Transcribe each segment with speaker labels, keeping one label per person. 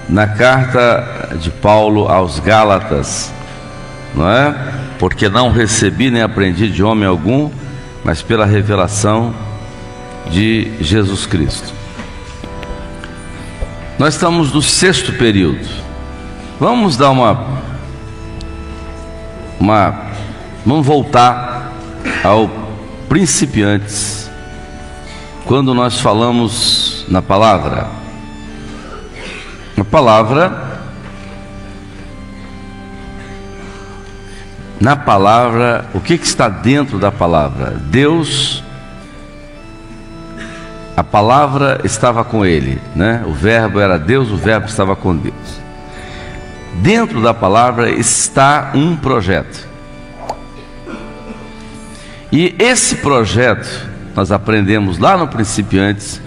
Speaker 1: na carta de Paulo aos Gálatas, não é? Porque não recebi nem aprendi de homem algum, mas pela revelação de Jesus Cristo. Nós estamos no 6º período. Vamos dar vamos voltar ao principiantes, quando nós falamos na palavra. Na palavra, o que está dentro da palavra? Deus, a palavra estava com ele, né? O verbo era Deus, o verbo estava com Deus. Dentro da palavra está um projeto. E esse projeto, nós aprendemos lá no Principiantes,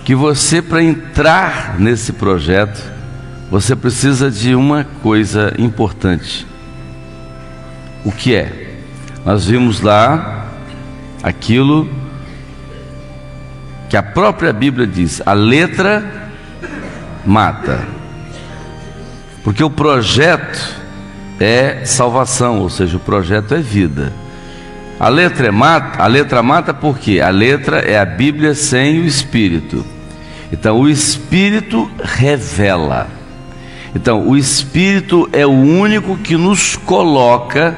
Speaker 1: que você, para entrar nesse projeto, você precisa de uma coisa importante. O que é? Nós vimos lá aquilo que a própria Bíblia diz: a letra mata. Porque o projeto é salvação, ou seja, o projeto é vida. A letra mata por quê? A letra é a Bíblia sem o Espírito. Então o Espírito revela. Então o Espírito é o único que nos coloca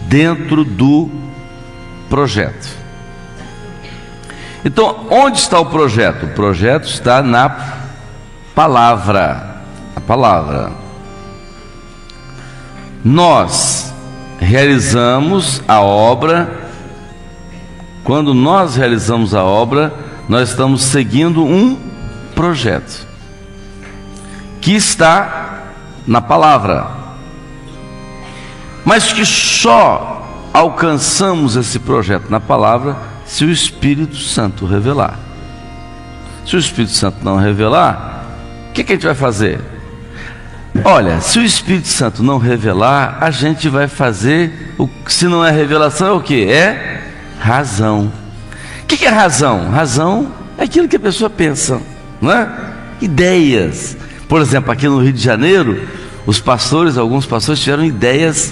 Speaker 1: dentro do projeto. Então onde está o projeto? O projeto está na palavra. A palavra. Nós realizamos a obra. Quando nós realizamos a obra, nós estamos seguindo um projeto que está na palavra, mas que só alcançamos esse projeto na palavra se o Espírito Santo revelar. Se o Espírito Santo não revelar, o que a gente vai fazer? Olha, se o Espírito Santo não revelar, a gente vai fazer, se não é revelação, é o que? É razão. O que é razão? Razão é aquilo que a pessoa pensa, não é? Ideias. Por exemplo, aqui no Rio de Janeiro, alguns pastores tiveram ideias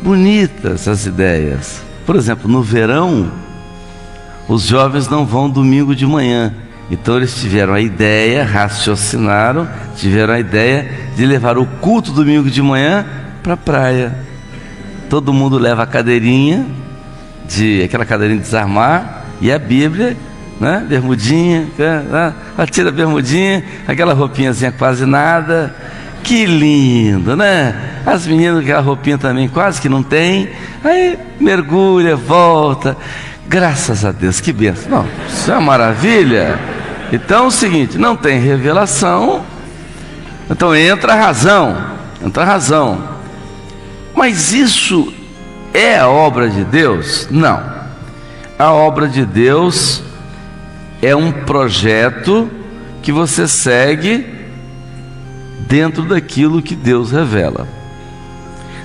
Speaker 1: bonitas, as ideias. Por exemplo, no verão, os jovens não vão domingo de manhã. Então eles tiveram a ideia, raciocinaram, tiveram a ideia de levar o culto domingo de manhã para a praia. Todo mundo leva a cadeirinha, aquela cadeirinha de desarmar, e a Bíblia, né? Bermudinha, tira a bermudinha, aquela roupinhazinha quase nada. Que lindo, né? As meninas com aquela roupinha também quase que não tem. Aí mergulha, volta. Graças a Deus, que bênção. Não, isso é uma maravilha. Então é o seguinte, não tem revelação, então entra a razão. Mas isso é a obra de Deus? Não. A obra de Deus é um projeto que você segue dentro daquilo que Deus revela.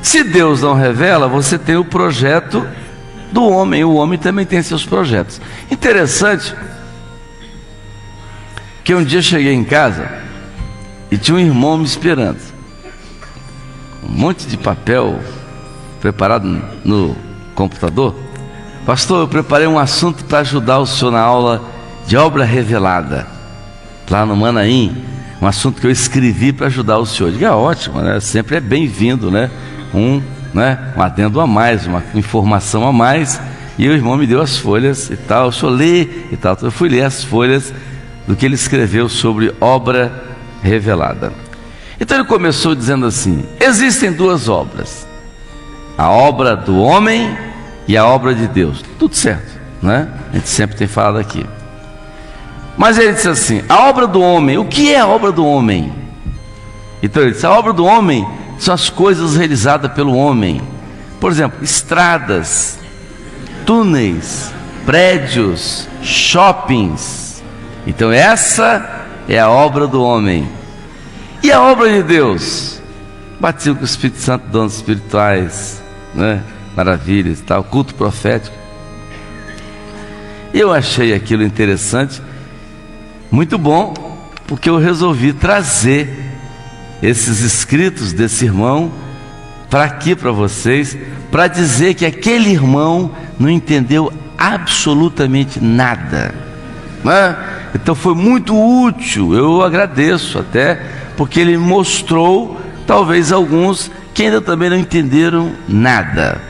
Speaker 1: Se Deus não revela, você tem o projeto do homem. O homem também tem seus projetos. Interessante que um dia cheguei em casa e tinha um irmão me esperando, um monte de papel preparado no computador. Pastor, eu preparei um assunto para ajudar o senhor na aula de obra revelada lá no Manaim, um assunto que eu escrevi para ajudar o senhor. Eu digo, ótimo, né? Sempre é bem-vindo, né? Um adendo a mais, uma informação a mais. E o irmão me deu as folhas e tal, o senhor lê e tal. Então eu fui ler as folhas do que ele escreveu sobre obra revelada. Então ele começou dizendo assim: existem duas obras, a obra do homem e a obra de Deus. Tudo certo, né? A gente sempre tem falado aqui. Mas ele disse assim: a obra do homem, o que é a obra do homem? Então ele disse: a obra do homem são as coisas realizadas pelo homem. Por exemplo, estradas, túneis, prédios, shoppings. Então essa é a obra do homem. E a obra de Deus? Batismo com o Espírito Santo, dons espirituais, né? Maravilhas e tal, culto profético. Eu achei aquilo interessante, muito bom, porque eu resolvi trazer esses escritos desse irmão para aqui para vocês, para dizer que aquele irmão não entendeu absolutamente nada, né? Então foi muito útil, eu agradeço até, porque ele mostrou talvez alguns que ainda também não entenderam nada.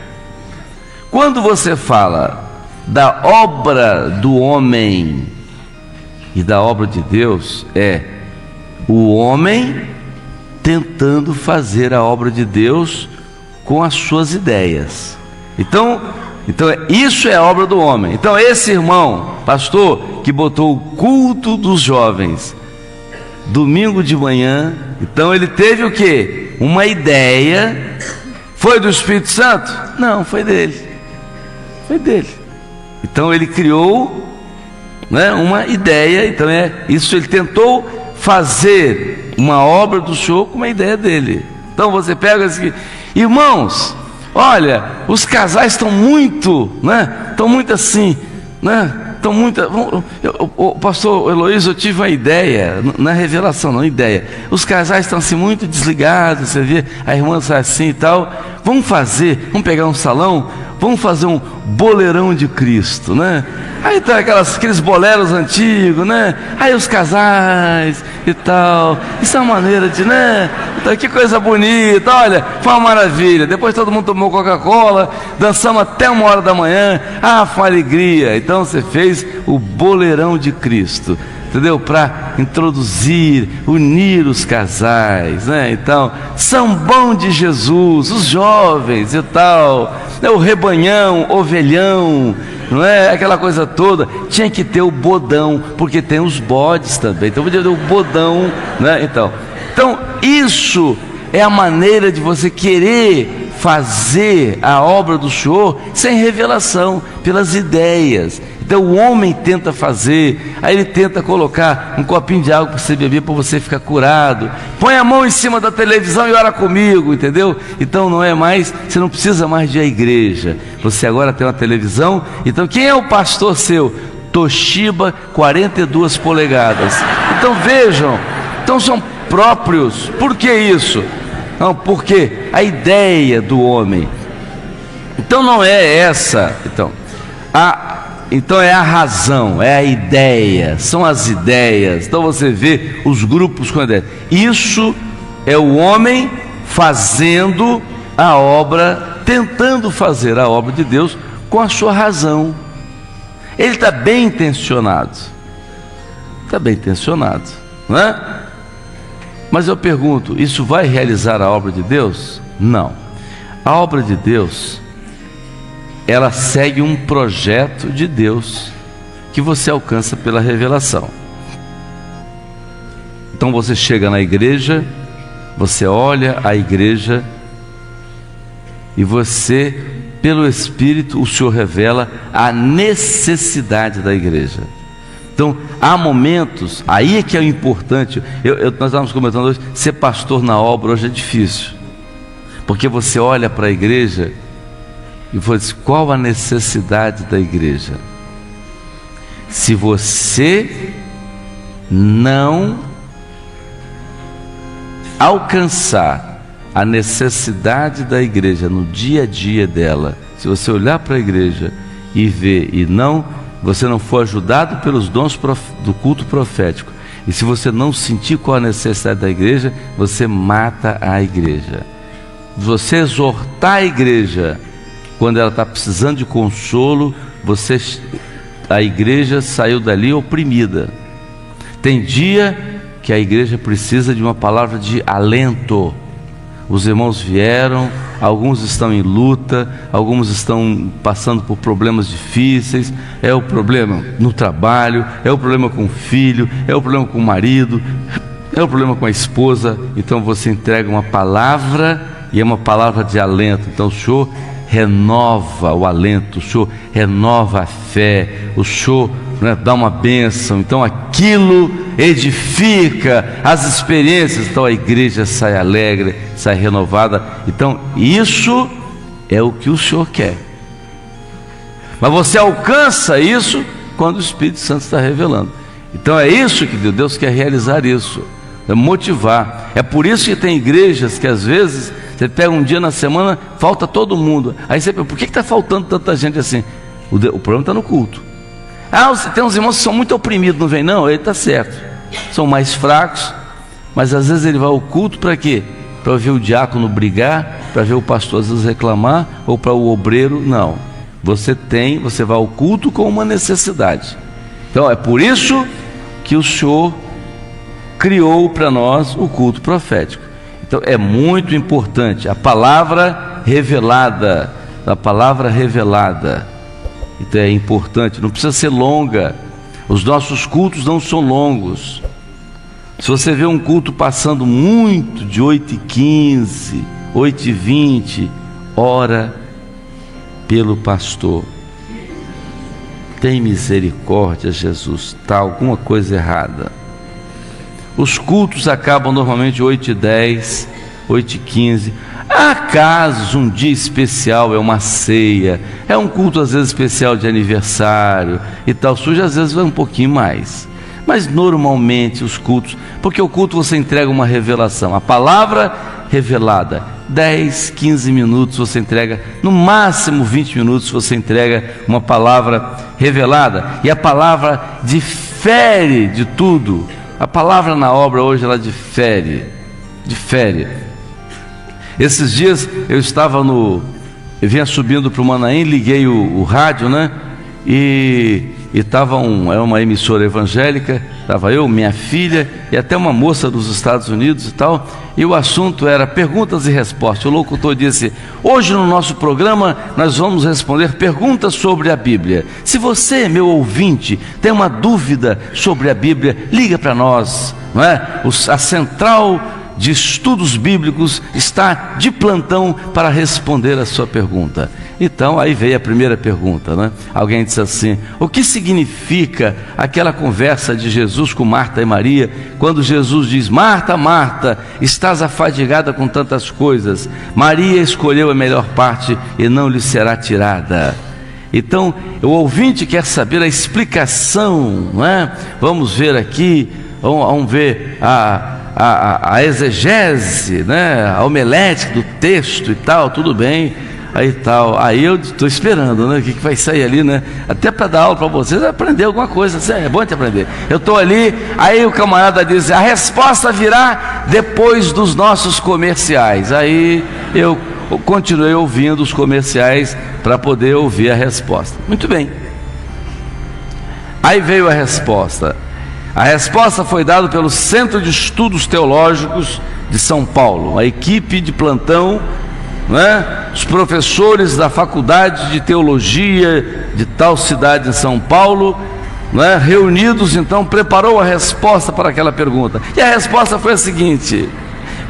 Speaker 1: Quando você fala da obra do homem e da obra de Deus, é o homem tentando fazer a obra de Deus com as suas ideias. Então isso é a obra do homem. Então esse irmão, pastor, que botou o culto dos jovens domingo de manhã, então ele teve o quê? Uma ideia. Foi do Espírito Santo? Não, foi dele. Foi dele. Então ele criou, né, uma ideia. Então isso, ele tentou fazer uma obra do Senhor com uma ideia dele. Então você pega assim, irmãos, olha, os casais estão muito, né? Estão muito assim, né? Estão muito. O pastor Heloísio, eu tive uma ideia, na revelação, não ideia. Os casais estão assim muito desligados, você vê, a irmã sai assim e tal. Vamos pegar um salão, vamos fazer um boleirão de Cristo, né? Aí tá aqueles boleros antigos, né? Aí os casais e tal. Isso é uma maneira de, né? Então, que coisa bonita, olha, foi uma maravilha. Depois todo mundo tomou Coca-Cola, dançamos até 1h da manhã. Ah, foi uma alegria. Então você fez o boleirão de Cristo, entendeu? Para introduzir, unir os casais, né? Então, sambão de Jesus, os jovens e tal, né? O rebanhão, ovelhão, não é? Aquela coisa toda. Tinha que ter o bodão, porque tem os bodes também. Então podia ter o bodão, né? Então isso é a maneira de você querer fazer a obra do Senhor sem revelação, pelas ideias. Então o homem tenta fazer, aí ele tenta colocar um copinho de água para você beber, para você ficar curado. Põe a mão em cima da televisão e ora comigo, entendeu? Então não é mais, você não precisa mais de ir à igreja. Você agora tem uma televisão. Então quem é o pastor seu? Toshiba 42 polegadas. Então vejam, então são próprios. Por que isso? Não, porque a ideia do homem. Então não é essa. Então é a razão, é a ideia, são as ideias. Então você vê os grupos com ideia. Isso é o homem fazendo a obra, tentando fazer a obra de Deus com a sua razão. Ele está bem intencionado. Está bem intencionado, não é? Mas eu pergunto, isso vai realizar a obra de Deus? Não. A obra de Deus, ela segue um projeto de Deus que você alcança pela revelação. Então você chega na igreja, você olha a igreja e você, pelo Espírito, o Senhor revela a necessidade da igreja. Então há momentos, aí é que é o importante. Nós estávamos comentando hoje, ser pastor na obra hoje é difícil, porque você olha para a igreja e você diz, qual a necessidade da igreja? Se você não alcançar a necessidade da igreja no dia a dia dela, se você olhar para a igreja e ver e você não for ajudado pelos dons do culto profético, e se você não sentir qual a necessidade da igreja, você mata a igreja. Você exortar a igreja quando ela está precisando de consolo, a igreja saiu dali oprimida. Tem dia que a igreja precisa de uma palavra de alento. Os irmãos vieram, alguns estão em luta, alguns estão passando por problemas difíceis. É o problema no trabalho, é o problema com o filho, é o problema com o marido, é o problema com a esposa. Então você entrega uma palavra, e é uma palavra de alento. Então o Senhor renova o alento, o Senhor renova a fé, o Senhor, né, dá uma bênção. Então aquilo edifica as experiências. Então a igreja sai alegre, sai renovada. Então isso é o que o Senhor quer. Mas você alcança isso quando o Espírito Santo está revelando. Então é isso que Deus quer realizar, isso é motivar. É por isso que tem igrejas que às vezes você pega um dia na semana, falta todo mundo. Aí você pergunta, por que está faltando tanta gente assim? O problema está no culto. Tem uns irmãos que são muito oprimidos, não vem não? Ele está certo, são mais fracos, mas às vezes ele vai ao culto para quê? Para ver o diácono brigar, para ver o pastor às vezes reclamar, ou para o obreiro. Não, você vai ao culto com uma necessidade. Então é por isso que o Senhor criou para nós o culto profético. Então é muito importante a palavra revelada, então é importante, não precisa ser longa. Os nossos cultos não são longos. Se você vê um culto passando muito de 8h15, 8h20, ora pelo pastor. Tem misericórdia, Jesus, está alguma coisa errada. Os cultos acabam normalmente 8h10, 8h15. Há casos, um dia especial, é uma ceia, é um culto às vezes especial de aniversário e tal, suja às vezes vai um pouquinho mais. Mas normalmente os cultos, porque o culto você entrega uma revelação, a palavra revelada, 10, 15 minutos você entrega, no máximo 20 minutos você entrega uma palavra revelada, e a palavra difere de tudo. A palavra na obra hoje ela difere. Esses dias eu vinha subindo para o Manaim, liguei o rádio, né? E estava era uma emissora evangélica, estava eu, minha filha e até uma moça dos Estados Unidos e tal, e o assunto era perguntas e respostas. O locutor disse: hoje no nosso programa nós vamos responder perguntas sobre a Bíblia. Se você, meu ouvinte, tem uma dúvida sobre a Bíblia, liga para nós, não é? A central de estudos bíblicos está de plantão para responder a sua pergunta. Então aí veio a primeira pergunta, né? Alguém disse assim: o que significa aquela conversa de Jesus com Marta e Maria, quando Jesus diz: Marta, Marta, estás afadigada com tantas coisas, Maria escolheu a melhor parte e não lhe será tirada. Então o ouvinte quer saber a explicação, não é? Vamos ver aqui, vamos ver a exegese, né? A homilética do texto e tal, tudo bem. Aí eu estou esperando, né? O que vai sair ali, né? Até para dar aula para vocês, aprender alguma coisa, é bom te aprender. Eu estou ali, aí o camarada diz: a resposta virá depois dos nossos comerciais. Aí eu continuei ouvindo os comerciais para poder ouvir a resposta. Muito bem. Aí veio a resposta. A resposta foi dada pelo Centro de Estudos Teológicos de São Paulo, uma equipe de plantão, né? Os professores da Faculdade de Teologia de tal cidade em São Paulo, né? Reunidos, então, preparou a resposta para aquela pergunta. E a resposta foi a seguinte: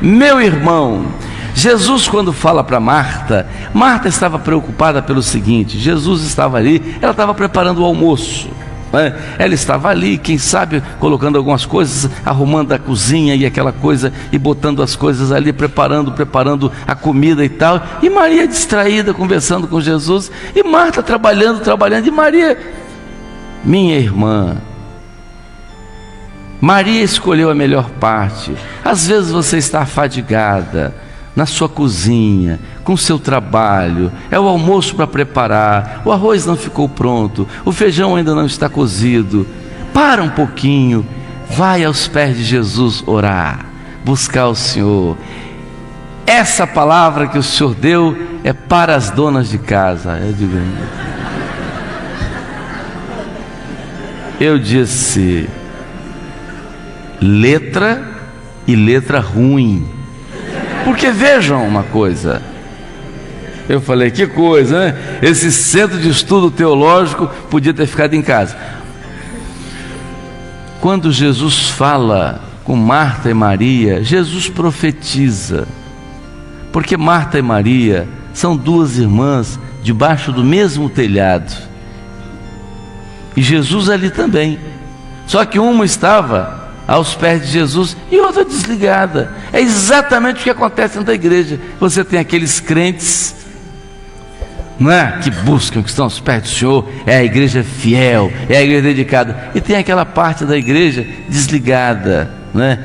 Speaker 1: meu irmão, Jesus, quando fala para Marta, Marta estava preocupada pelo seguinte: Jesus estava ali, ela estava preparando o almoço, né? Ela estava ali, quem sabe colocando algumas coisas, arrumando a cozinha e aquela coisa, e botando as coisas ali, preparando a comida e tal, e Maria distraída, conversando com Jesus, e Marta trabalhando, e Maria, minha irmã, Maria escolheu a melhor parte. Às vezes você está afadigada na sua cozinha, com o seu trabalho, é o almoço para preparar, o arroz não ficou pronto, o feijão ainda não está cozido. Para um pouquinho, vai aos pés de Jesus orar, buscar o Senhor. Essa palavra que o Senhor deu é para as donas de casa. Eu disse: letra e letra ruim. Porque vejam uma coisa, eu falei, que coisa, né? Esse centro de estudo teológico podia ter ficado em casa. Quando Jesus fala com Marta e Maria, Jesus profetiza, porque Marta e Maria são duas irmãs debaixo do mesmo telhado, e Jesus ali também, só que uma estava aos pés de Jesus e outra desligada. É exatamente o que acontece dentro da igreja. Você tem aqueles crentes não é? Que buscam, que estão aos pés do Senhor, é a igreja fiel, é a igreja dedicada. E tem aquela parte da igreja desligada, não é?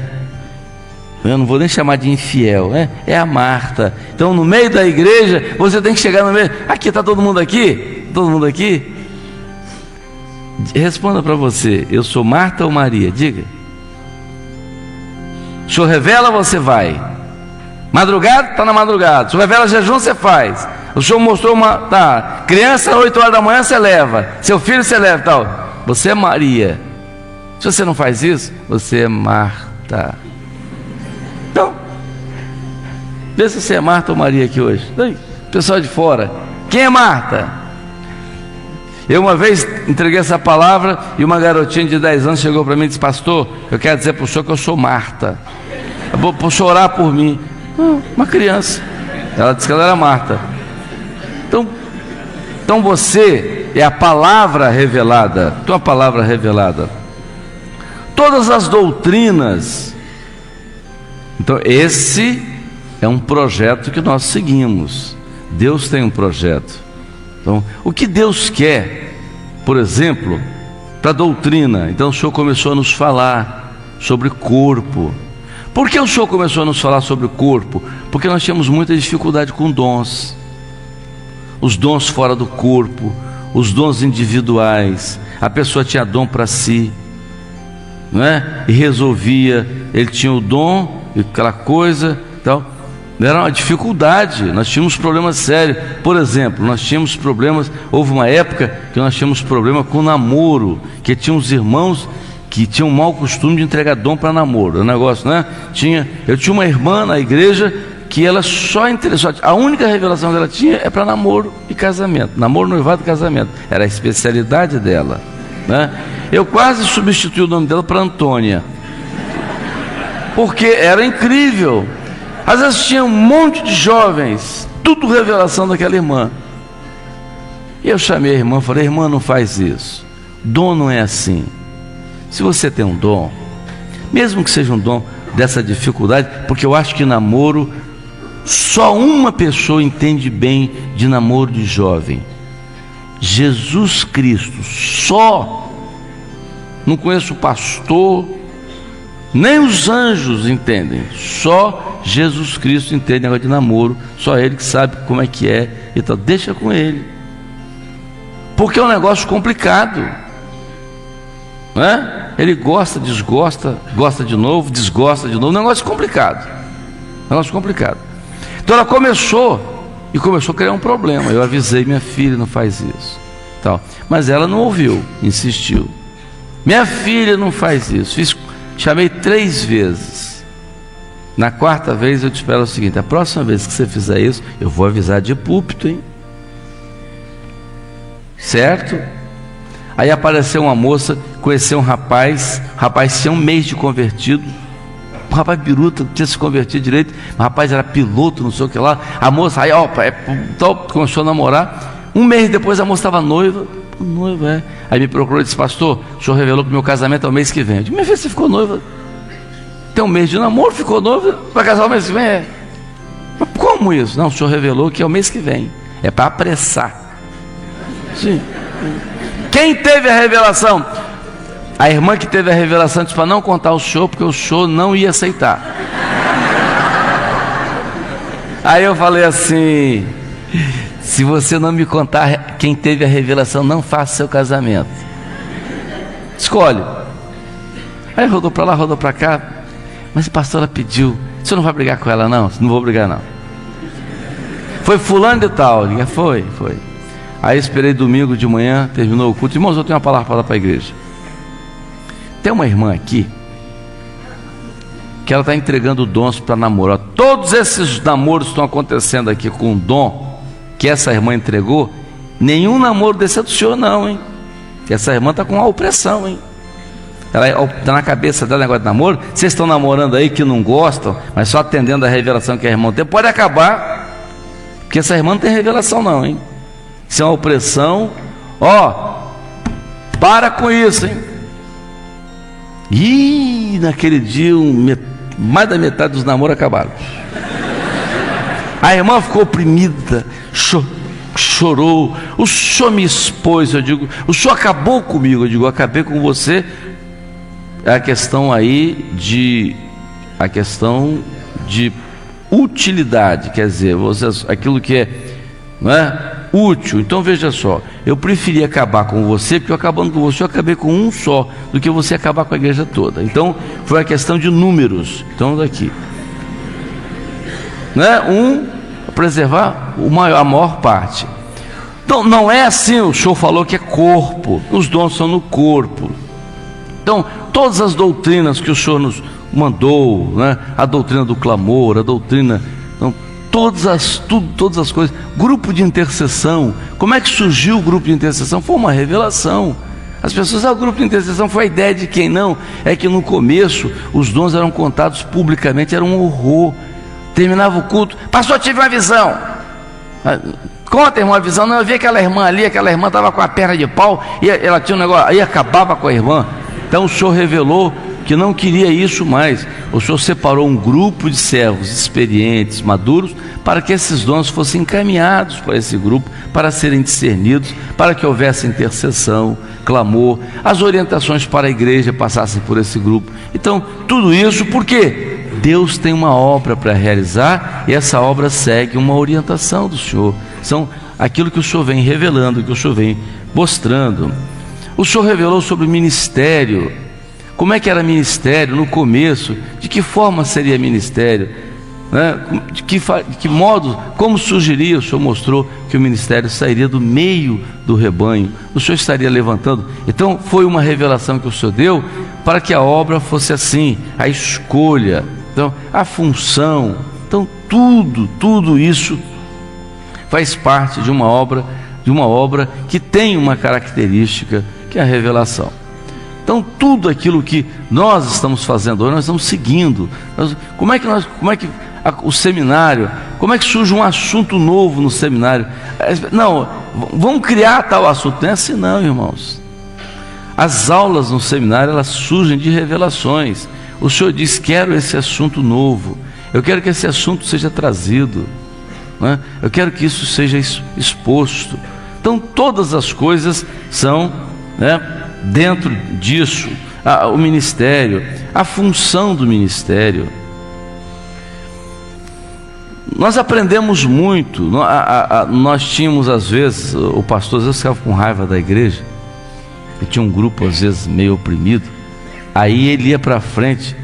Speaker 1: Eu não vou nem chamar de infiel, é a Marta. Então, no meio da igreja, você tem que chegar no meio. Aqui, está todo mundo aqui? Todo mundo aqui? Responda para você: eu sou Marta ou Maria? Diga. O Senhor revela, você vai. Madrugada, está na madrugada. O Senhor revela jejum, você faz. O Senhor mostrou criança, 8 horas da manhã, você leva. Seu filho, você leva, tal. Você é Maria. Se você não faz isso, você é Marta. Então, vê se você é Marta ou Maria aqui hoje. Pessoal de fora, quem é Marta? Eu uma vez entreguei essa palavra e uma garotinha de 10 anos chegou para mim e disse: pastor, eu quero dizer para o senhor que eu sou Marta. Eu vou chorar por mim. Uma criança. Ela disse que ela era Marta. Então você é a palavra revelada. Tua palavra revelada. Todas as doutrinas. Então esse é um projeto que nós seguimos. Deus tem um projeto. Então, o que Deus quer, por exemplo, para a doutrina. Então o Senhor começou a nos falar sobre corpo. Por que o Senhor começou a nos falar sobre o corpo? Porque nós tínhamos muita dificuldade com dons. Os dons fora do corpo, os dons individuais. A pessoa tinha dom para si, não é? E resolvia, ele tinha o dom, aquela coisa, tal. Era uma dificuldade, nós tínhamos problemas sérios. Por exemplo, nós tínhamos problemas, houve uma época que nós tínhamos problema com namoro, que tinha uns irmãos que tinham um mau costume de entregar dom para namoro. O negócio, né? Eu tinha uma irmã na igreja que ela só interessou, a única revelação que ela tinha é para namoro e casamento. Namoro, noivado e casamento. Era a especialidade dela, né? Eu quase substituí o nome dela para Antônia, porque era incrível. Às vezes tinha um monte de jovens, tudo revelação daquela irmã. E eu chamei a irmã e falei: irmã, não faz isso. Dom não é assim. Se você tem um dom, mesmo que seja um dom dessa dificuldade, porque eu acho que namoro, só uma pessoa entende bem de namoro de jovem: Jesus Cristo. Só. Não conheço pastor, nem os anjos entendem. Só Jesus Cristo entende negócio de namoro. Só Ele que sabe como é que é. Então deixa com Ele, porque é um negócio complicado, não é? Ele gosta, desgosta, gosta de novo, desgosta de novo. Negócio complicado. Negócio complicado. Então ela começou a criar um problema. Eu avisei: minha filha, não faz isso, tal. Mas ela não ouviu, insistiu: minha filha, não faz isso. Chamei 3 vezes. Na 4ª vez eu te espero o seguinte: a próxima vez que você fizer isso, eu vou avisar de púlpito, hein? Certo? Aí apareceu uma moça, conheceu um rapaz. O rapaz tinha 1 mês de convertido. Um rapaz biruta, não tinha se convertido direito. O rapaz era piloto, não sei o que lá. A moça, aí começou a namorar. 1 mês depois a moça estava noiva. Aí me procurou e disse: pastor, o senhor revelou que meu casamento é o mês que vem. Eu disse: minha filha, você ficou noiva? Tem 1 mês de namoro, ficou noiva? Vai casar o mês que vem? Mas como isso? Não, o senhor revelou que é o mês que vem. É para apressar. Sim. Quem teve a revelação? A irmã que teve a revelação disse para não contar o senhor, porque o senhor não ia aceitar. Aí eu falei assim: se você não me contar quem teve a revelação, não faça seu casamento. Escolhe. Aí rodou para lá, rodou para cá. Mas a pastora pediu: o senhor não vai brigar com ela não? Não vou brigar não. Foi fulano de tal. Foi. Aí esperei domingo de manhã, terminou o culto. Irmãos, eu tenho uma palavra para dar para a igreja. Tem uma irmã aqui que ela está entregando dons para namoro. Todos esses namoros estão acontecendo aqui com o dom que essa irmã entregou. Nenhum namoro desse é do senhor não, hein? Essa irmã está com uma opressão, hein? Ela está na cabeça dela negócio de namoro. Vocês estão namorando aí que não gostam, mas só atendendo a revelação que a irmã tem, pode acabar, porque essa irmã não tem revelação não, hein? Isso é uma opressão. Para com isso, hein? E naquele dia mais da metade dos namoros acabaram. A irmã ficou oprimida, chorou, o senhor me expôs, eu digo, o senhor acabou comigo, eu digo, acabei com você. É a questão aí a questão de utilidade, quer dizer, aquilo que é, não é, útil. Então veja só, eu preferi acabar com você, porque eu acabando com você, eu acabei com um só, do que você acabar com a igreja toda. Então foi a questão de números. Então daqui, né? Preservar a maior parte. Então não é assim, o senhor falou que é corpo, os dons são no corpo. Então todas as doutrinas que o senhor nos mandou, né? A doutrina do clamor, a doutrina, então, todas as coisas, grupo de intercessão. Como é que surgiu o grupo de intercessão? Foi uma revelação. As pessoas, o grupo de intercessão foi a ideia de quem? Não, é que no começo os dons eram contados publicamente, era um horror. Terminava o culto, pastor, tive uma visão. Conta, irmão, a visão. Não, eu vi aquela irmã ali, aquela irmã estava com a perna de pau, e ela tinha um negócio, aí acabava com a irmã. Então o senhor revelou que não queria isso mais. O senhor separou um grupo de servos experientes, maduros, para que esses dons fossem encaminhados para esse grupo, para serem discernidos, para que houvesse intercessão, clamor, as orientações para a igreja passassem por esse grupo. Então, tudo isso porque Deus tem uma obra para realizar, e essa obra segue uma orientação do Senhor. São aquilo que o Senhor vem revelando, que o Senhor vem mostrando. O Senhor revelou sobre o ministério. Como é que era ministério no começo? De que forma seria ministério? Né? De que modo? Como surgiria? O Senhor mostrou que o ministério sairia do meio do rebanho. O Senhor estaria levantando. Então foi uma revelação que o Senhor deu para que a obra fosse assim, a escolha, então a função. Então tudo isso faz parte de uma obra que tem uma característica, que é a revelação. Então tudo aquilo que nós estamos fazendo hoje, nós estamos seguindo. Como é que o seminário, como é que surge um assunto novo no seminário? Não, vamos criar tal assunto. Não é assim não, irmãos. As aulas no seminário, elas surgem de revelações. O Senhor diz, quero esse assunto novo, eu quero que esse assunto seja trazido, né? Eu quero que isso seja exposto. Então todas as coisas são, né, dentro disso, o ministério, a função do ministério. Nós aprendemos muito. Nós tínhamos, às vezes, o pastor às vezes ficava com raiva da igreja, e tinha um grupo às vezes meio oprimido, aí ele ia para frente,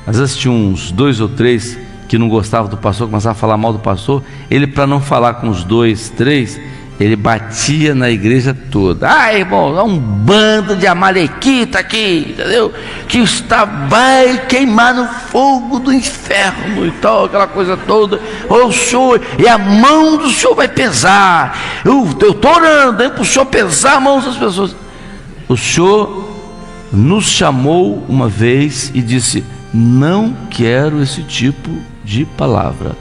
Speaker 1: às vezes tinha uns 2 ou 3 que não gostavam do pastor, começavam a falar mal do pastor, ele, para não falar com os 2, 3, ele batia na igreja toda. Irmão, é um bando de amalequita aqui, entendeu? Que vai queimar no fogo do inferno e tal, aquela coisa toda. O Senhor, e a mão do Senhor vai pesar. Eu estou orando, para o Senhor pesar a mão das pessoas. O Senhor nos chamou uma vez e disse, não quero esse tipo de palavra.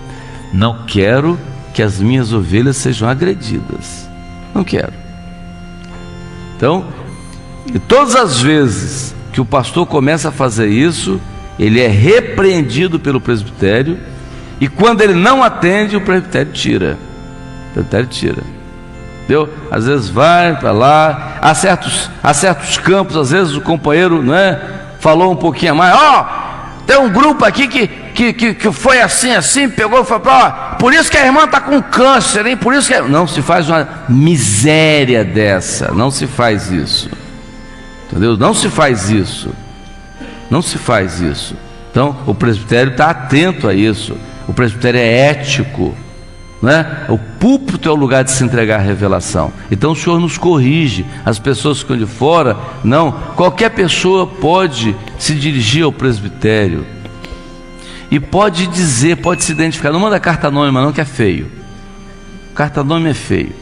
Speaker 1: Não quero que as minhas ovelhas sejam agredidas. Não quero. Então, todas as vezes que o pastor começa a fazer isso, ele é repreendido pelo presbitério, e quando ele não atende, o presbitério tira. O presbitério tira. Entendeu? Às vezes vai para lá, há certos campos, às vezes o companheiro, né, falou um pouquinho a mais, tem um grupo aqui que foi assim, pegou e falou, por isso que a irmã está com câncer, hein? Por isso que não se faz uma miséria dessa, não se faz isso, entendeu? Não se faz isso. Então o presbitério está atento a isso. O presbitério é ético, né? O púlpito é o lugar de se entregar a revelação. Então o Senhor nos corrige. As pessoas que ficam de fora, não. Qualquer pessoa pode se dirigir ao presbitério e pode dizer, pode se identificar. Não manda carta anônima não, que é feio. Carta anônima é feio,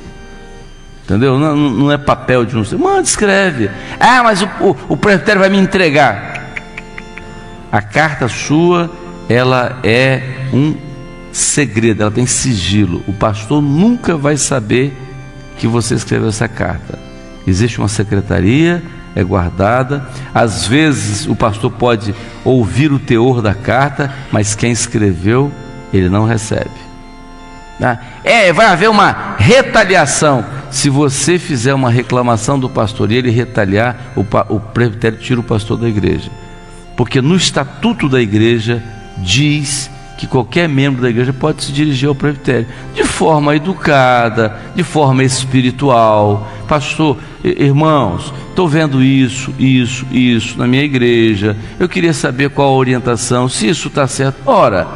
Speaker 1: entendeu? Não é papel de um... Manda, escreve. Mas o presbitério vai me entregar. A carta sua, ela é um segredo, ela tem sigilo. O pastor nunca vai saber que você escreveu essa carta. Existe uma secretaria, é guardada. Às vezes o pastor pode ouvir o teor da carta, mas quem escreveu, ele não recebe. Tá? Vai haver uma retaliação. Se você fizer uma reclamação do pastor e ele retaliar, o presbitério tira o pastor da igreja. Porque no estatuto da igreja diz que qualquer membro da igreja pode se dirigir ao presbitério de forma educada, de forma espiritual. Pastor, irmãos, estou vendo isso na minha igreja, eu queria saber qual a orientação, se isso está certo. Ora,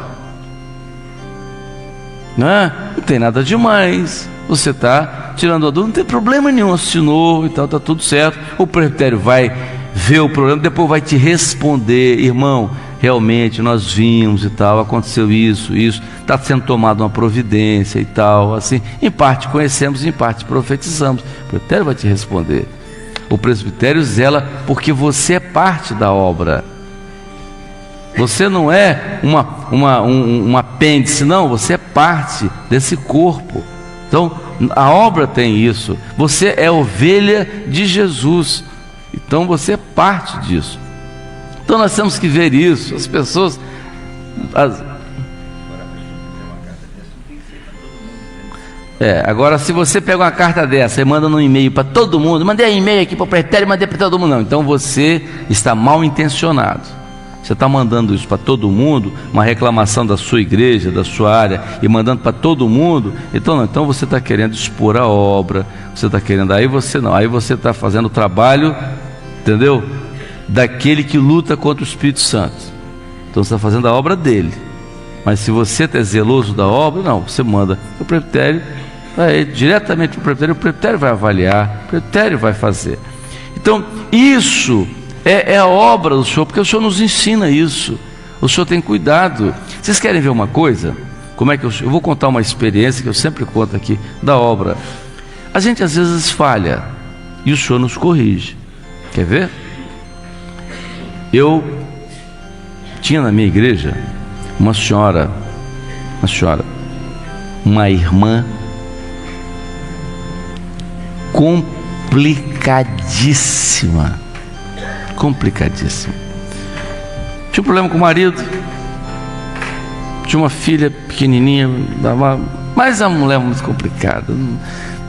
Speaker 1: não tem nada demais, você está tirando a dúvida, não tem problema nenhum, assinou e tal, está tudo certo. O presbitério vai ver o problema, depois vai te responder: irmão, realmente nós vimos e tal, aconteceu isso, está sendo tomada uma providência e tal, assim, em parte conhecemos, em parte profetizamos. O presbitério vai te responder. O presbitério zela porque você é parte da obra. Você não é um apêndice, não, você é parte desse corpo. Então, a obra tem isso. Você é ovelha de Jesus. Então, você é parte disso. Então, nós temos que ver isso. As pessoas... Agora, se você pega uma carta dessa e manda num e-mail para todo mundo, mandei um e-mail aqui para o presbitério, mandei para todo mundo, não. Então, você está mal intencionado. Você está mandando isso para todo mundo, uma reclamação da sua igreja, da sua área, e mandando para todo mundo. Então você está querendo expor a obra, você está querendo, aí você está fazendo o trabalho, entendeu? Daquele que luta contra o Espírito Santo. Então você está fazendo a obra dele. Mas se você é zeloso da obra, não, você manda para o presbitério, diretamente para o presbitério vai avaliar, o presbitério vai fazer. Então isso é a obra do Senhor, porque o Senhor nos ensina isso. O Senhor tem cuidado. Vocês querem ver uma coisa? Como é que eu vou contar uma experiência que eu sempre conto aqui da obra. A gente às vezes falha e o Senhor nos corrige. Quer ver? Eu tinha na minha igreja uma irmã complicadíssima. Tinha um problema com o marido, tinha uma filha pequenininha, mas a mulher muito complicada,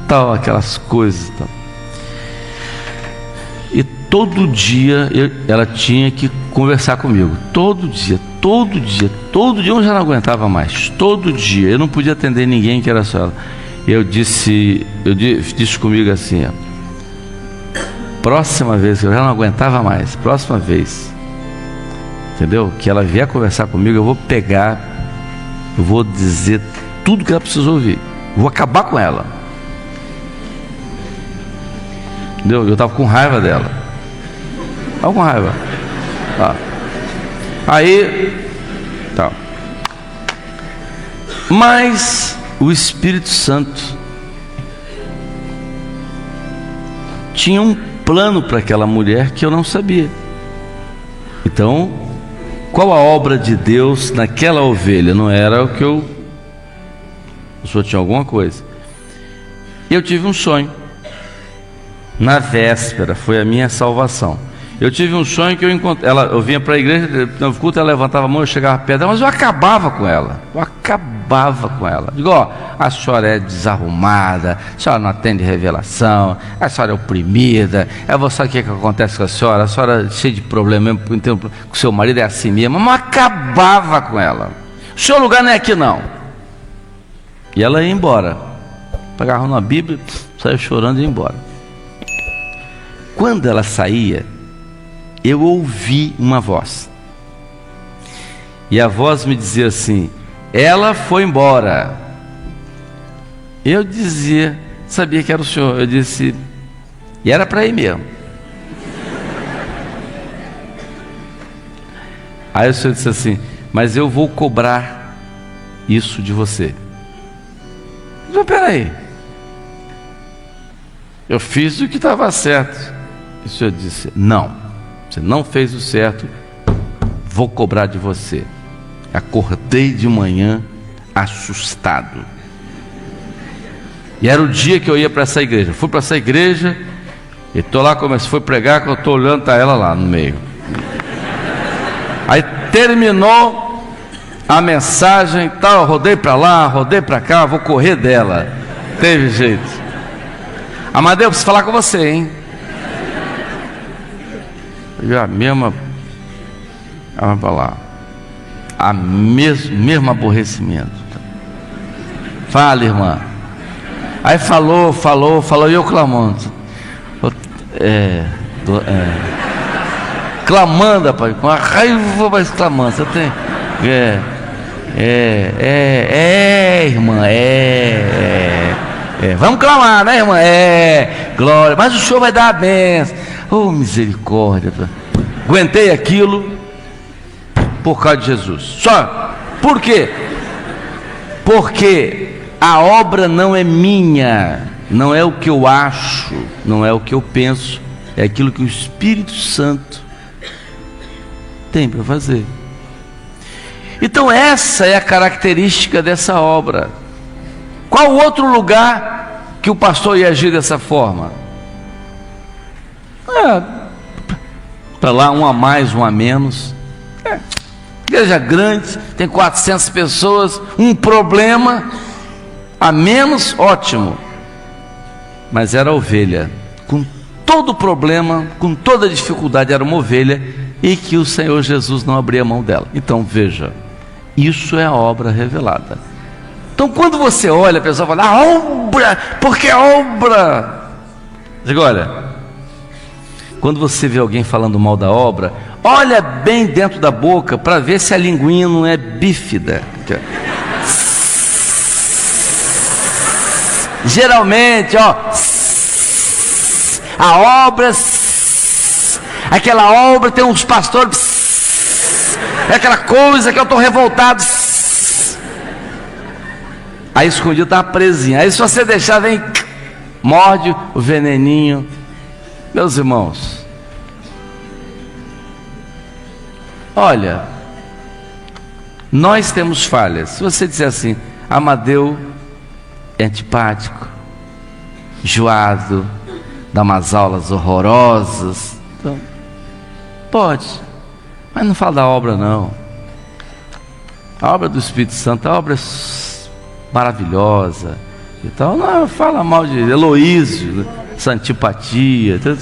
Speaker 1: tal, aquelas coisas, tal. E todo dia ela tinha que conversar comigo, todo dia eu já não aguentava mais, todo dia, eu não podia atender ninguém que era só ela. Eu disse comigo assim: próxima vez, eu já não aguentava mais, próxima vez, entendeu? Que ela vier conversar comigo, eu vou pegar, eu vou dizer tudo que ela precisa ouvir, vou acabar com ela, entendeu? Eu estava com raiva dela, aí, tá. Mas o Espírito Santo tinha um plano para aquela mulher que eu não sabia. Então, qual a obra de Deus naquela ovelha? Não era o que o Senhor tinha alguma coisa. Eu tive um sonho na véspera, foi a minha salvação. Eu tive um sonho que eu vinha para a igreja, no culto, ela levantava a mão, eu chegava perto, mas eu acabava com ela. Digo: a senhora é desarrumada, a senhora não atende revelação, a senhora é oprimida, sabe o que acontece com a senhora é cheia de problema mesmo, com o seu marido é assim mesmo, mas eu acabava com ela. O seu lugar não é aqui não. E ela ia embora, pegava uma Bíblia, saia chorando e ia embora. Quando ela saía, eu ouvi uma voz, e a voz me dizia assim: ela foi embora. Eu dizia, sabia que era o Senhor, eu disse, e era para ir mesmo. Aí o Senhor disse assim: mas eu vou cobrar isso de você. Mas peraí, eu fiz o que estava certo. E o Senhor disse: não, você não fez o certo, vou cobrar de você. Acordei de manhã assustado, e era o dia que eu ia para essa igreja. Fui para essa igreja e estou lá, foi pregar, que eu estou olhando, está ela lá no meio. Aí terminou, a mensagem tal, rodei para lá, rodei para cá, vou correr dela. Teve jeito. Amadeu, preciso falar com você, hein? A mesma, vamos para lá, mesmo aborrecimento. Fala, irmã. Aí falou, e eu clamando. Clamando, rapaz, com a raiva, mas clamando. Você tem. Irmã, vamos clamar, né, irmã? Glória, mas o senhor vai dar a bênção. Oh, misericórdia. Aguentei aquilo por causa de Jesus. Só. Por quê? Porque a obra não é minha, não é o que eu acho, não é o que eu penso, é aquilo que o Espírito Santo tem para fazer. Então essa é a característica dessa obra. Qual outro lugar que o pastor ia agir dessa forma? Para lá, um a mais, um a menos. Igreja grande, tem 400 pessoas, um problema a menos, ótimo. Mas era ovelha, com todo problema, com toda dificuldade, era uma ovelha, e que o Senhor Jesus não abria mão dela. Então veja, isso é a obra revelada. Então quando você olha, a pessoa fala, a obra, porque é obra. Diga, olha, quando você vê alguém falando mal da obra, olha bem dentro da boca para ver se a linguinha não é bífida. Geralmente, a obra, aquela obra tem uns pastores, é aquela coisa que eu estou revoltado. Aí escondido está a presinha. Aí se você deixar, vem, morde o veneninho. Meus irmãos, olha, nós temos falhas. Se você disser assim, Amadeu é antipático, enjoado, dá umas aulas horrorosas, então, pode, mas não fala da obra não. A obra do Espírito Santo, a obra é maravilhosa e tal. Não fala mal de Heloísio, essa antipatia. Então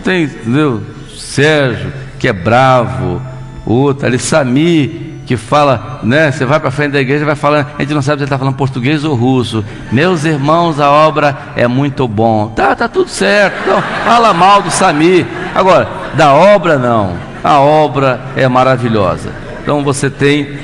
Speaker 1: tem, entendeu? Sérgio, que é bravo, outro ali, Sami, que fala, né? Você vai para frente da igreja e vai falando, a gente não sabe se ele está falando português ou russo. Meus irmãos, a obra é muito bom. Tá tudo certo. Então, fala mal do Sami. Agora, da obra não. A obra é maravilhosa. Então você tem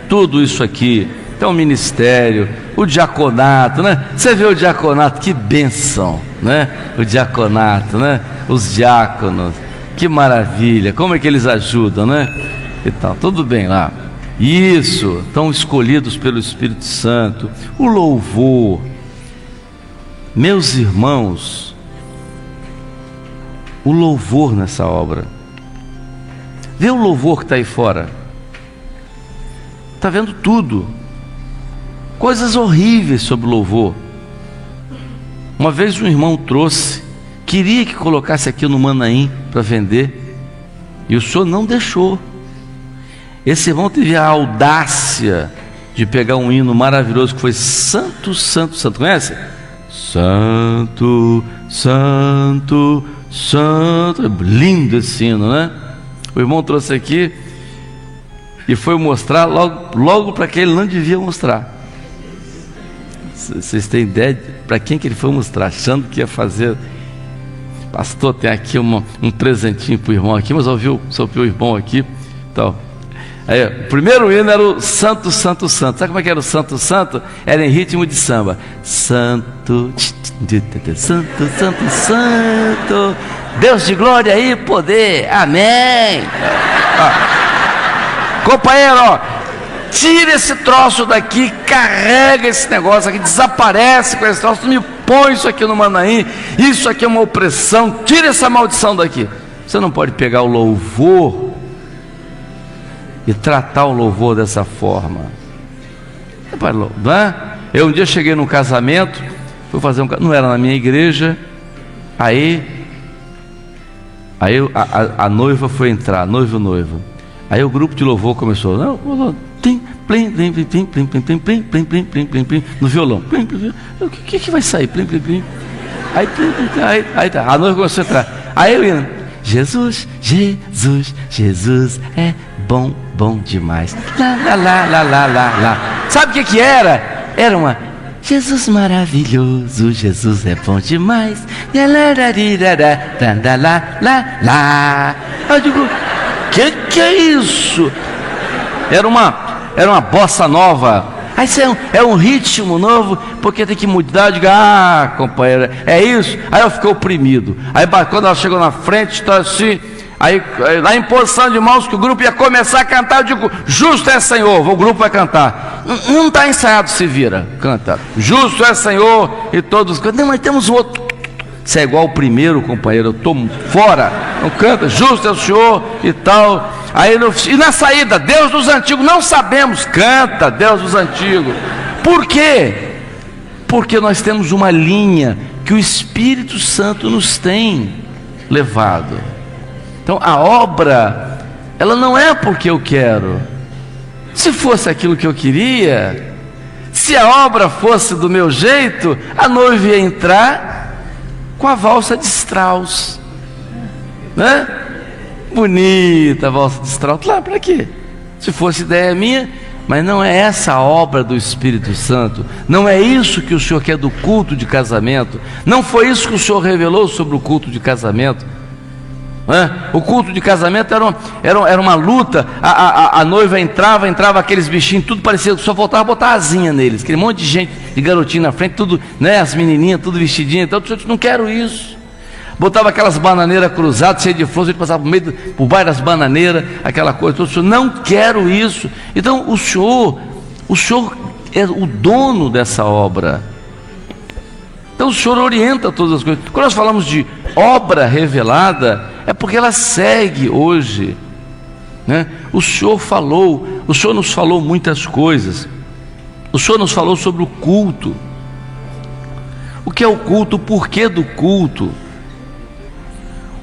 Speaker 1: tudo isso aqui. Tem o ministério, o diaconato, né? Você vê o diaconato, que bênção, né? O diaconato, né? Os diáconos, que maravilha, como é que eles ajudam, né? E tal, tudo bem lá. Isso, estão escolhidos pelo Espírito Santo. O louvor, meus irmãos, o louvor nessa obra. Vê o louvor que está aí fora. Está vendo tudo. Coisas horríveis sobre o louvor. Uma vez um irmão trouxe, queria que colocasse aqui no Manaim para vender, e o senhor não deixou. Esse irmão teve a audácia de pegar um hino maravilhoso que foi Santo, Santo, Santo. Conhece? Santo, Santo, Santo. É lindo esse hino, né? O irmão trouxe aqui e foi mostrar logo para quem ele não devia mostrar. Vocês têm ideia para quem que ele foi mostrar, achando que ia fazer? Pastor, tem aqui um presentinho para o irmão aqui, mas ouviu o irmão aqui, então. Aí, o primeiro hino era o Santo, Santo, Santo. Sabe como é que era o Santo, Santo? Era em ritmo de samba. Santo, Santo, Santo, Santo, Deus de glória e poder, amém. Companheiro, tira esse troço daqui, carrega esse negócio aqui, desaparece com esse troço, me põe isso aqui no Manaim, isso aqui é uma opressão, tira essa maldição daqui. Você não pode pegar o louvor e tratar o louvor dessa forma. Não é? Eu um dia cheguei num casamento, fui fazer não era na minha igreja, aí a noiva foi entrar, noivo. Aí o grupo de louvor começou, não, plim, plim, plim, plim, plim, plim, plim, plim, plim, plim, plim, plim, plim, plim, no violão. Plim, plim, plim. O que vai sair? Plim, plim, plim. Aí, plim, plim, plim, aí tá. A noiva começou a entrar. Aí eu ia, Jesus, Jesus, Jesus é bom, bom demais. Lá, lá, lá, lá, lá, lá, lá. Sabe o que era? Era uma Jesus maravilhoso, Jesus é bom demais. Lá. Eu digo, que é isso? Era uma bossa nova. Aí isso é um ritmo novo, porque tem que mudar. Eu digo, companheira, é isso? Aí eu fiquei oprimido. Aí quando ela chegou na frente, está assim, aí na imposição de mãos que o grupo ia começar a cantar, eu digo, justo é Senhor, o grupo vai cantar. Não está ensaiado, se vira, canta. Justo é Senhor, e todos cantam. Não, mas temos um outro. Isso é igual o primeiro, companheiro, eu estou fora. Não canta, justo é o Senhor e tal. Aí e na saída, Deus dos antigos, não sabemos, canta Deus dos antigos. Por quê? Porque nós temos uma linha que o Espírito Santo nos tem levado. Então a obra, ela não é porque eu quero. Se fosse aquilo que eu queria, se a obra fosse do meu jeito, a noiva ia entrar com a valsa de Strauss, né? Bonita a valsa de Strauss, lá para quê? Se fosse ideia minha, mas não é essa a obra do Espírito Santo, não é isso que o Senhor quer do culto de casamento, não foi isso que o Senhor revelou sobre o culto de casamento. O culto de casamento era uma luta. A noiva entrava aqueles bichinhos, tudo parecia, só faltava botar asinha neles, aquele monte de gente, de garotinho na frente, tudo, né, as menininhas, tudo vestidinha, então eu disse, não quero isso. Botava aquelas bananeiras cruzadas, cheias de flores, a gente passava por baixo das bananeiras, aquela coisa, eu disse, não quero isso. Então o Senhor é o dono dessa obra. Então o Senhor orienta todas as coisas. Quando nós falamos de obra revelada, é porque ela segue hoje, né? O Senhor nos falou muitas coisas. O Senhor nos falou sobre o culto. O que é o culto? O porquê do culto?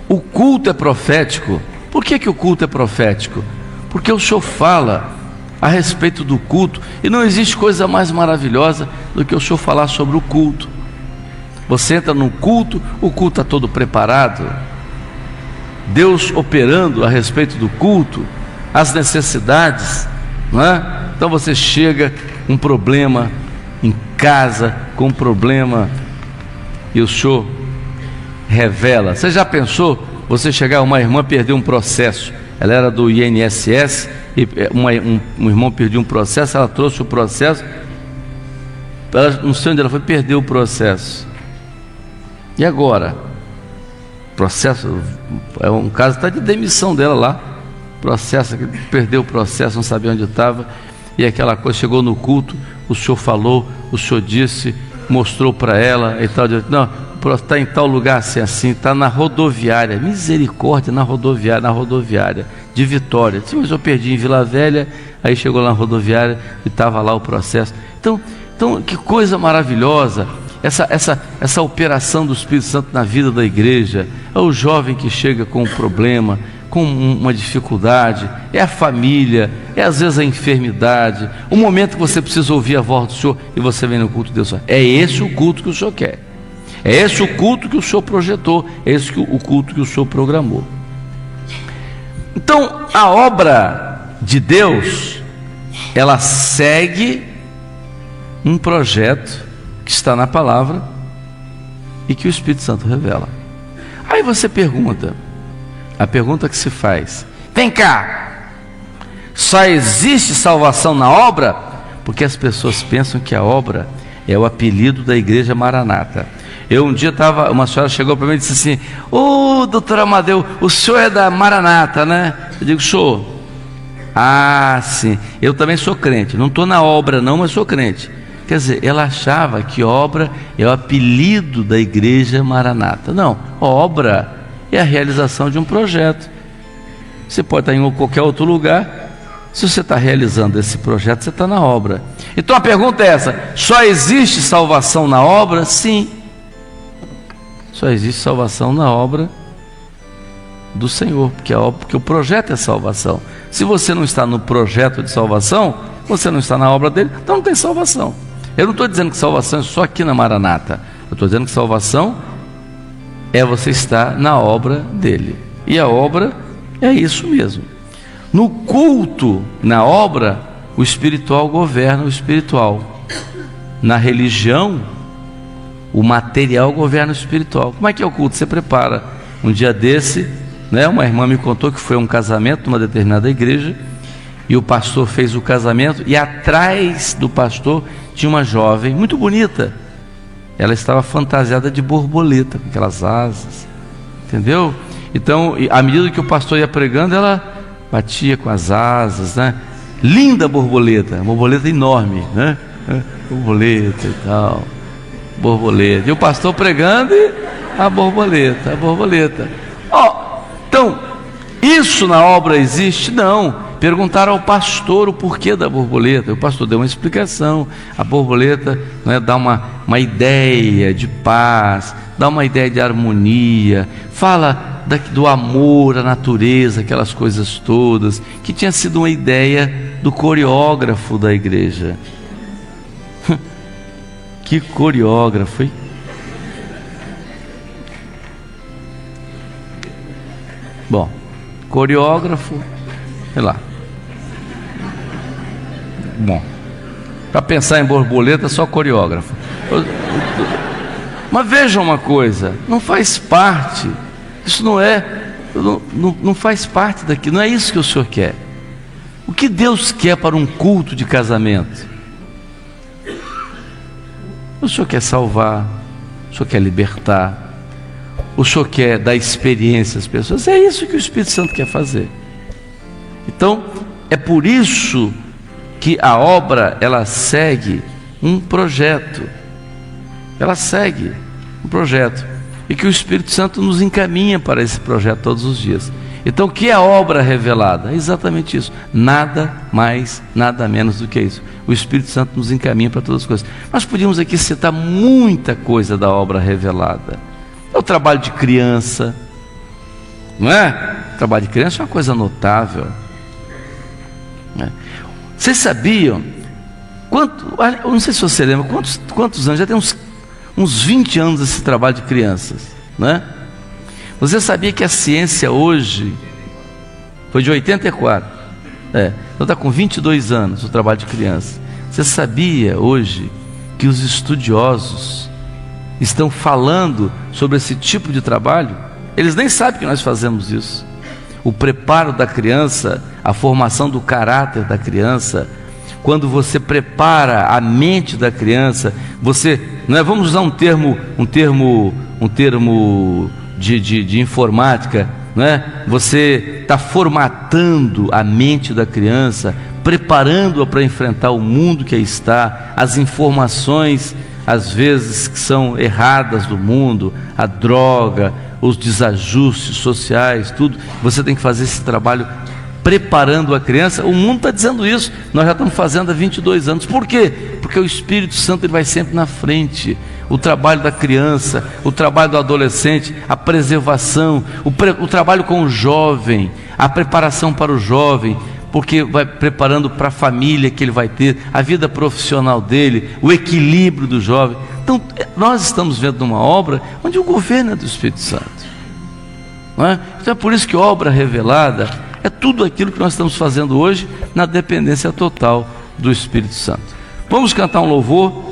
Speaker 1: O culto é profético. Por que o culto é profético? Porque o Senhor fala a respeito do culto, e não existe coisa mais maravilhosa do que o Senhor falar sobre o culto. Você entra num culto, o culto está todo preparado, Deus operando a respeito do culto, as necessidades, não é? Então você chega com um problema em casa, com um problema, e o Senhor revela. Você já pensou, você chegar, uma irmã perdeu um processo, ela era do INSS, e um irmão perdeu um processo, ela trouxe o processo, ela, não sei onde ela foi, perdeu o processo. E agora? Processo, é um caso, está de demissão dela lá, processo, perdeu o processo, não sabia onde estava, e aquela coisa, chegou no culto, o Senhor falou, o Senhor disse, mostrou para ela, e tal, não, está em tal lugar assim, está na rodoviária, misericórdia, na rodoviária, de Vitória. Sim, mas eu perdi em Vila Velha, aí chegou lá na rodoviária, e estava lá o processo. Então, que coisa maravilhosa, essa operação do Espírito Santo na vida da igreja. É o jovem que chega com um problema, com uma dificuldade, é a família, é às vezes a enfermidade, o momento que você precisa ouvir a voz do Senhor, e você vem no culto de Deus. É esse o culto que o Senhor quer, é esse o culto que o Senhor projetou, é esse o culto que o Senhor programou. Então a obra de Deus, ela segue um projeto que está na palavra e que o Espírito Santo revela. Aí você pergunta, a pergunta que se faz: vem cá, só existe salvação na obra? Porque as pessoas pensam que a obra é o apelido da igreja Maranata. Um dia uma senhora chegou para mim e disse assim: doutor Amadeu, o senhor é da Maranata, né? Eu digo, sou. Sim, eu também sou crente, não estou na obra não, mas sou crente. Quer dizer, ela achava que obra é o apelido da igreja Maranata. Não, obra é a realização de um projeto. Você pode estar em qualquer outro lugar, se você está realizando esse projeto, você está na obra. Então a pergunta é essa: só existe salvação na obra? Sim, só existe salvação na obra do Senhor, porque o projeto é salvação. Se você não está no projeto de salvação, você não está na obra dele, então não tem salvação. Eu não estou dizendo que salvação é só aqui na Maranata. Eu estou dizendo que salvação é você estar na obra dele. E a obra é isso mesmo. No culto, na obra, o espiritual governa o espiritual. Na religião, o material governa o espiritual. Como é que é o culto? Você prepara. Um dia desse, né, uma irmã me contou que foi a um casamento numa determinada igreja, e o pastor fez o casamento, e atrás do pastor tinha uma jovem muito bonita. Ela estava fantasiada de borboleta, com aquelas asas, entendeu? Então, à medida que o pastor ia pregando, ela batia com as asas, né? Linda borboleta enorme, né? Borboleta e tal, borboleta. E o pastor pregando e a borboleta. Então, isso na obra existe? Não. Perguntaram ao pastor o porquê da borboleta. O pastor deu uma explicação. A borboleta, né, dá uma ideia de paz, dá uma ideia de harmonia, fala do amor à natureza, aquelas coisas todas, que tinha sido uma ideia do coreógrafo da igreja. Que coreógrafo, hein? Bom, coreógrafo, sei lá. Bom, para pensar em borboleta, só coreógrafo. Mas veja uma coisa, não faz parte, isso não faz parte daqui, não é isso que o Senhor quer. O que Deus quer para um culto de casamento? O Senhor quer salvar, o Senhor quer libertar, o Senhor quer dar experiência às pessoas. É isso que o Espírito Santo quer fazer. Então, é por isso que a obra, ela segue um projeto. Ela segue um projeto. E que o Espírito Santo nos encaminha para esse projeto todos os dias. Então, o que é a obra revelada? É exatamente isso. Nada mais, nada menos do que isso. O Espírito Santo nos encaminha para todas as coisas. Nós podíamos aqui citar muita coisa da obra revelada. É o trabalho de criança, não é? O trabalho de criança é uma coisa notável. Vocês sabiam? Eu não sei se você lembra, quantos anos? Já tem uns 20 anos esse trabalho de crianças, né? Você sabia que a ciência hoje foi de 84? Então está com 22 anos o trabalho de criança. Você sabia hoje que os estudiosos estão falando sobre esse tipo de trabalho? Eles nem sabem que nós fazemos isso. O preparo da criança, a formação do caráter da criança, quando você prepara a mente da criança, você, não é, vamos usar um termo de informática, não é? Você está formatando a mente da criança, preparando-a para enfrentar o mundo que aí está, as informações às vezes que são erradas do mundo, a droga, os desajustes sociais, tudo. Você tem que fazer esse trabalho preparando a criança. O mundo está dizendo isso, nós já estamos fazendo há 22 anos. Por quê? Porque o Espírito Santo ele vai sempre na frente. O trabalho da criança, o trabalho do adolescente, a preservação, o trabalho com o jovem, a preparação para o jovem, porque vai preparando para a família que ele vai ter, a vida profissional dele, o equilíbrio do jovem. Então, nós estamos vendo uma obra onde o governo é do Espírito Santo, não é? Então é por isso que obra revelada é tudo aquilo que nós estamos fazendo hoje na dependência total do Espírito Santo. Vamos cantar um louvor.